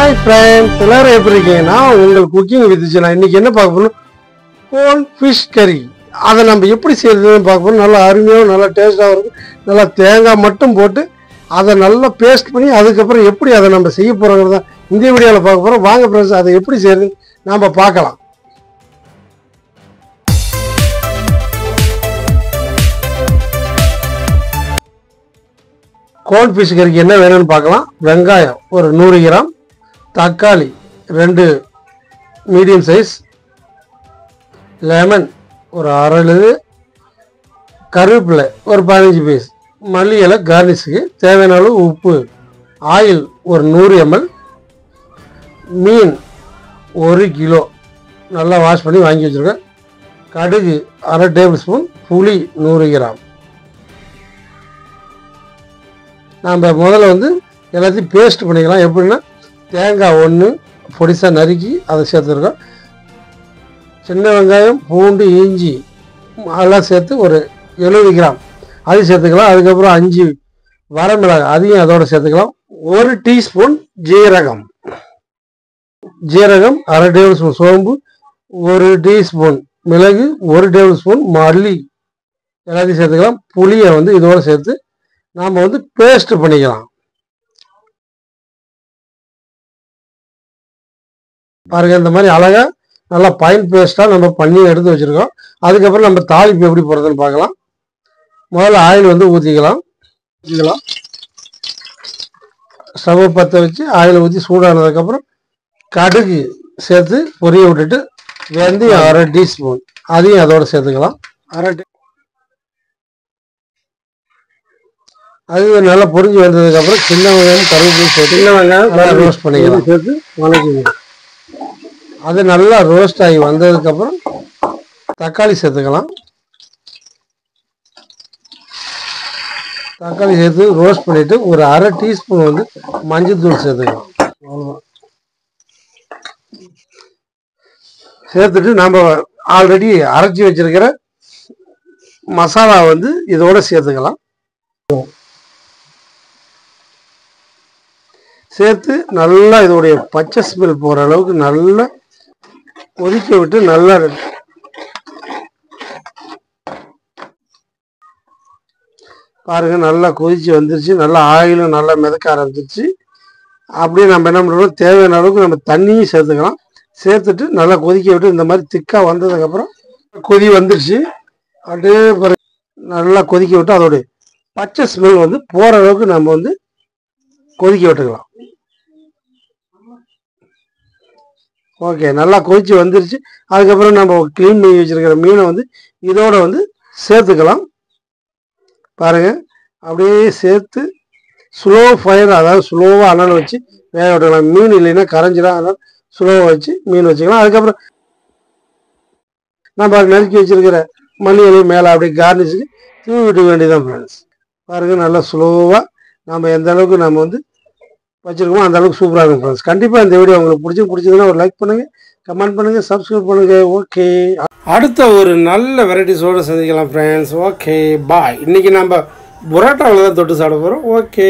Hi friends, எல்லாரும் எப்படி இருக்கீங்க? நான் உங்கள் குக்கிங் வித் நான் இன்னைக்கு என்ன பார்க்க போறோம், கோன் ஃபிஷ் கறி. அதை நம்ம எப்படி செய்யறதுன்னு பார்க்க போறோம். நல்லா அருமையாக நல்லா டேஸ்டாக இருக்கும். நல்லா தேங்காய் மட்டும் போட்டு அதை நல்லா பேஸ்ட் பண்ணி அதுக்கப்புறம் எப்படி அதை நம்ம செய்ய போகிறோங்கிறத இந்த வீடியோவில் பார்க்க போகிறோம். வாங்க ஃப்ரெண்ட்ஸ், அதை எப்படி செய்யறதுன்னு நாம் பார்க்கலாம். கோன் ஃபிஷ் கறிக்கு என்ன வேணும்னு பார்க்கலாம். வெங்காயம் ஒரு 100 கிராம், தக்காளி 2 மீடியம் சைஸ், லெமன் ஒரு அரை, கருவேப்பிலை ஒரு 15 பீஸ், மல்லி இலை கார்னிஷுக்கு தேவையான அளவு உப்பு, ஆயில் ஒரு 100 ml, மீன் 1 கிலோ நல்லா வாஷ் பண்ணி வாங்கி வச்சுருக்கேன், கடுகு அரை டேபிள் ஸ்பூன், புளி 100 கிராம். நாம் முதல்ல எல்லாத்தையும் பேஸ்ட் பண்ணிக்கலாம். எப்படின்னா, தேங்காய் 1 பொடிசாக நறுக்கி அதை சேர்த்துருக்கோம், சின்ன வெங்காயம், பூண்டு, இஞ்சி அதெல்லாம் சேர்த்து ஒரு 70 கிராம் அதையும் சேர்த்துக்கலாம். அதுக்கப்புறம் 5 வரமிளகாய் அதையும் அதோடு சேர்த்துக்கலாம். 1 டீஸ்பூன் ஜீரகம், அரை டேபிள் ஸ்பூன் சோம்பு, 1 டீஸ்பூன் மிளகு, 1 டேபிள் ஸ்பூன் மல்லி எல்லாத்தையும் சேர்த்துக்கலாம். புளியை இதோடு சேர்த்து நாம் பேஸ்ட் பண்ணிக்கலாம். பாருங்க, இந்த மாதிரி அழகா நல்லா பைன் பேஸ்டா நம்ம பண்ணி எடுத்து வச்சிருக்கோம். அதுக்கப்புறம் நம்ம தாளிப்பு எப்படி போடுறதுன்னு பார்க்கலாம். முதல்ல ஆயில் ஊற்றிக்கலாம். ஸ்டவ் பற்ற வச்சு ஆயில் ஊற்றி சூடானதுக்கப்புறம் கடுகு சேர்த்து பொரிய விட்டுட்டு வெந்தயம் அரை டீஸ்பூன் அதையும் அதோட சேர்த்துக்கலாம். அது நல்லா பொரிஞ்சு வந்ததுக்கப்புறம் சின்ன வெங்காயம், கருவேப்பிலை சேர்த்து சின்ன வெங்காயம் ரோஸ்ட் பண்ணிக்கலாம். சேர்த்து வதக்கிக்கலாம். அது நல்லா ரோஸ்ட் ஆகி வந்ததுக்கப்புறம் தக்காளி சேர்த்துக்கலாம். தக்காளி சேர்த்து ரோஸ்ட் பண்ணிவிட்டு ஒரு அரை டீஸ்பூன் மஞ்சள்தூள் சேர்த்துக்கலாம். அவ்வளோதான். சேர்த்துட்டு நம்ம ஆல்ரெடி அரைச்சி வச்சிருக்கிற மசாலா இதோட சேர்த்துக்கலாம். சேர்த்து நல்லா இதோடைய பச்சை ஸ்மெல் போகிற அளவுக்கு நல்லா கொதிக்க விட்டு நல்லா பாருங்க, நல்லா கொதிச்சு வந்துருச்சு. நல்லா ஆயிலும் நல்லா மிதக்க ஆரம்பிச்சிருச்சு. அப்படியே நம்ம என்ன பண்ணுறோம், தேவையான அளவுக்கு நம்ம தண்ணியும் சேர்த்துக்கலாம். சேர்த்துட்டு நல்லா கொதிக்க விட்டு இந்த மாதிரி திக்காக வந்ததுக்கப்புறம் கொதி வந்துருச்சு. அப்படியே நல்லா கொதிக்க விட்டு அதோடைய பச்சை ஸ்மெல் போகிற அளவுக்கு நம்ம கொதிக்க விட்டுக்கலாம். ஓகே, நல்லா கொதிச்சு வந்துருச்சு. அதுக்கப்புறம் நம்ம க்ளீன் பண்ணி வச்சிருக்கிற மீனை இதோட சேர்த்துக்கலாம். பாருங்க, அப்படியே சேர்த்து ஸ்லோ ஃபயர், அதாவது ஸ்லோவாக அனல் வச்சு வேக விட்டுக்கலாம். மீன் இல்லைன்னா கரைஞ்சிடும். அதனால் ஸ்லோவாக வச்சு மீன் வச்சுக்கலாம். அதுக்கப்புறம் நம்ம நறுக்கி வச்சிருக்கிற மல்லி இலையும் மேலே அப்படியே கார்னிஷுக்கு தூவி விட்டுக்க வேண்டியதான் ஃப்ரெண்ட்ஸ். பாருங்க, நல்லா ஸ்லோவாக நம்ம எந்த அளவுக்கு நம்ம வச்சுருக்கோமோ அந்த அளவுக்கு சூப்பராக இருக்கும் ஃப்ரெண்ட்ஸ். கண்டிப்பாக இந்த வீடியோ உங்களுக்கு பிடிச்சதுன்னா ஒரு லைக் பண்ணுங்கள், கமெண்ட் பண்ணுங்கள், சப்ஸ்கிரைப் பண்ணுங்கள். ஓகே, அடுத்த ஒரு நல்ல வெரைட்டிஸோடு சந்திக்கலாம் ஃப்ரெண்ட்ஸ். ஓகே, பாய். இன்றைக்கி நம்ம புரோட்டாவில் தான் தொட்டு சாப்பிட போகிறோம். ஓகே.